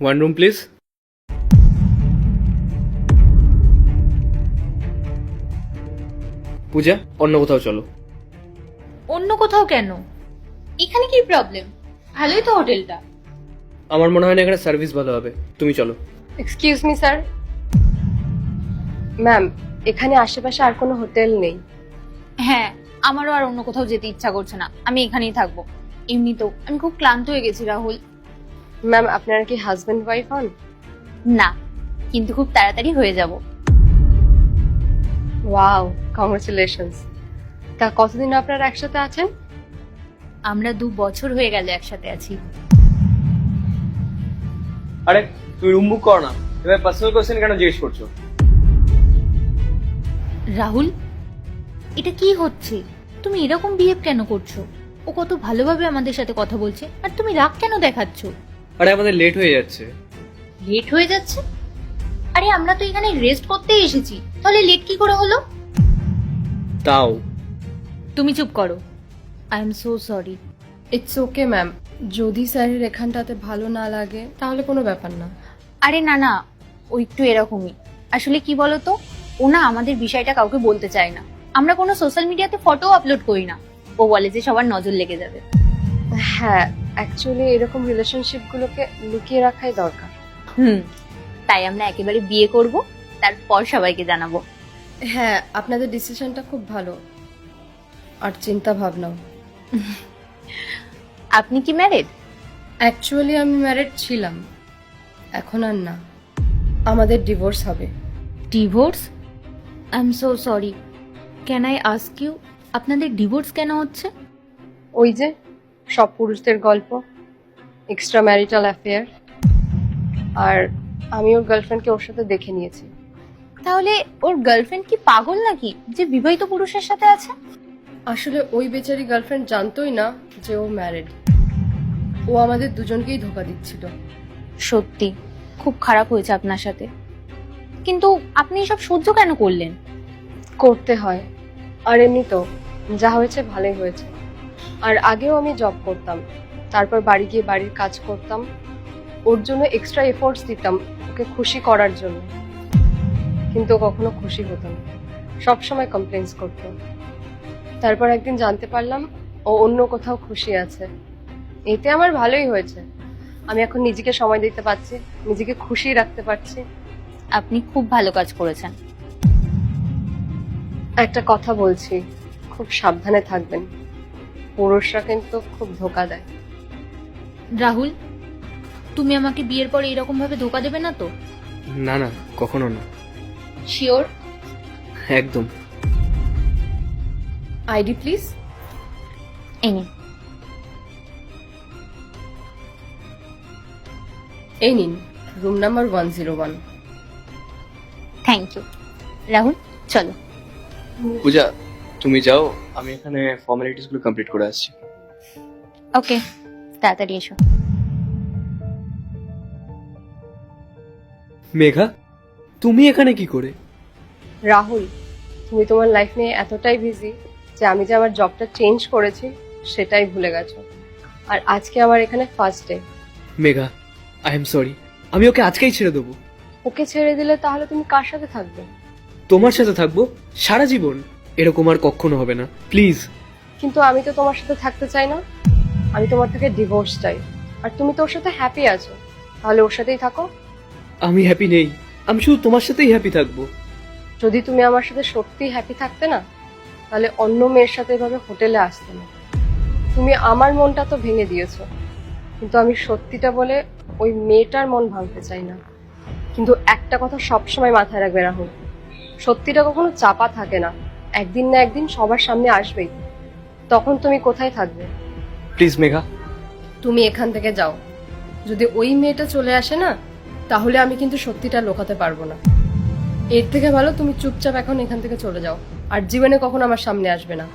One room please. পূজা, অন্য কোথাও চলো। অন্য কোথাও কেন? এখানে কি প্রবলেম? ভালোই তো হোটেলটা। আমার মনে হয় না এখানে সার্ভিস ভালো হবে, তুমি চলো। Excuse me sir. ম্যাম, এখানে আশেপাশে আর কোনো হোটেল নেই। হ্যাঁ, আমারও আর অন্য কোথাও যেতে ইচ্ছা করছে না, আমি এখানেই থাকবো। এমনিতেও আমি খুব ক্লান্ত হয়ে গেছি রাহুল। ম্যাম, আপনারা কি হাজবেন্ড ওয়াইফ হন? না, কিন্তু খুব তাড়াতাড়ি হয়ে যাব। Wow, congratulations. তা কতদিন আপনারা একসাথে আছেন? আমরা 2 বছর হয়ে গেল একসাথে আছি। আরে তুমি রুম বুক করো না, এবার পার্সোনাল কোশ্চেন কেন জিজ্ঞেস করছো? রাহুল, এটা কি হচ্ছে? তুমি এরকম বিহেভ কেন করছো? ও কত ভালোভাবে আমাদের সাথে কথা বলছে, আর তুমি রাগ কেন দেখাচ্ছ? আরে আমাদের লেট হয়ে যাচ্ছে। লেট হয়ে যাচ্ছে? আরে আমরা তো এখানে রেস্ট করতেই এসেছি, তাহলে লেট কি করে হলো? তাও তুমি চুপ করো। I am so sorry. It's okay ma'am, যদি স্যারের এখানটাতে ভালো না লাগে তাহলে কোনো ব্যাপার না। আরে না না, ও একটু এরকমই। আসলে কি বলতো, ও না আমাদের বিষয়টা কাউকে বলতে চায় না। আমরা কোনো সোশ্যাল মিডিয়াতে ফটো আপলোড করি না, ও বলে যে সবার নজর লেগে যাবে। হ্যাঁ, অ্যাকচুয়ালি এরকম রিলেশনশিপগুলোকে লুকিয়ে রাখাই দরকার। তাই আমরা একেবারে বিয়ে করব, তারপর সবাইকে জানাবো। হ্যাঁ, আপনাদের ডিসিশনটা খুব ভালো, আর চিন্তা ভাবনাও। আপনি কি ম্যারেড? অ্যাকচুয়ালি আমি ম্যারিড ছিলাম, এখন আর না। আমাদের ডিভোর্স হবে। Divorce? I am so sorry. Can I ask you, আপনাদের ডিভোর্স কেন হচ্ছে? ওই যে সব পুরুষদের গল্প, এক্সট্রা ম্যারিটাল অ্যাফেয়ার। আর আমি ওর গার্লফ্রেন্ডকে ওর সাথে দেখে নিয়েছি। তাহলে ওর গার্লফ্রেন্ড কি পাগল নাকি যে বিবাহিত পুরুষের সাথে আছে? আসলে ওই বেচারি গার্লফ্রেন্ড জানতোই না যে ও ম্যারিড। ও আমাদের দুজনকেই ধোকা দিচ্ছিল। সত্যি খুব খারাপ হয়েছে আপনার সাথে, কিন্তু আপনি এসব সহ্য কেন করলেন? করতে হয়, আর এমনি তো যা হয়েছে ভালোই হয়েছে। আর আগেও আমি জব করতাম, তারপর বাড়ি গিয়ে বাড়ির কাজ করতাম, ওর জন্য এক্সট্রা এফোর্টস দিতাম ওকে খুশি করার জন্য, কিন্তু ও কখনো খুশি হতো না, সবসময় কমপ্লেন্স করতো। তারপর একদিন জানতে পারলাম ও অন্য কোথাও খুশি আছে। এতে আমার ভালোই হয়েছে, আমি এখন নিজেকে সময় দিতে পারছি, নিজেকে খুশি রাখতে পারছি। আপনি খুব ভালো কাজ করেছেন। একটা কথা বলছি, খুব সাবধানে থাকবেন, পুরুষরা কিন্তু খুব ধোকা দেয়। রাহুল, তুমি আমাকে বিয়ের পরে এরকম ভাবে ধোকা দেবে না তো? না না, কখনো না। শিওর? একদম। ID please. এনি। এই নিন, room number 101। Thank you. Rahul, চলো। পূজা, তুমি যাও, আমি এখানে ফর্মালিটিস গুলো কমপ্লিট করে আসছি। ওকে, তাড়াতাড়ি এসো। মেঘা, তুমি এখানে কি করে? রাহুল, তুমি তোমার লাইফ নিয়ে এতটাই বিজি যে আমি যে আমার জবটা চেঞ্জ করেছি সেটাই ভুলে গেছো। আর আজকে আমার এখানে first day. Megha, I am sorry, আমি ওকে আজকেই ছেড়ে দেবো। ওকে ছেড়ে দিলে তাহলে তুমি কার সাথে থাকবে? তোমার সাথে থাকবো সারা জীবন। এরকম আর কখনো হবে না, প্লিজ। কিন্তু আমি তো তোমার সাথে থাকতে চাই না, আমি তোমার থেকে ডিভোর্স চাই। আর তুমি তো ওর সাথে হ্যাপি আছো, তাহলে ওর সাথেই থাকো। আমি হ্যাপি নেই, আমি শুধু তোমার সাথেই হ্যাপি থাকবো। যদি তুমি আমার সাথে সত্যি হ্যাপি থাকতে না, তাহলে অন্য মেয়ের সাথে এভাবে হোটেলে আসতে না। তুমি আমার মনটা তো ভেঙে দিয়েছো, কিন্তু আমি সত্যিটা বলে ওই মেয়েটার মন ভাঙতে চাই না। কিন্তু একটা কথা সবসময় মাথায় রাখবে রাহুল, সত্যিটা কখনো চাপা থাকে না, একদিন না একদিন সবার সামনে আসবেই। তখন তুমি কোথায় থাকবে? প্লিজ মেঘা। তুমি এখান থেকে যাও। যদি ওই মেয়েটা চলে আসে না, তাহলে আমি কিন্তু সত্যিটা লুকাতে পারবো না। এর থেকে ভালো তুমি চুপচাপ এখন এখান থেকে চলে যাও, আর জীবনে কখনো আমার সামনে আসবে না।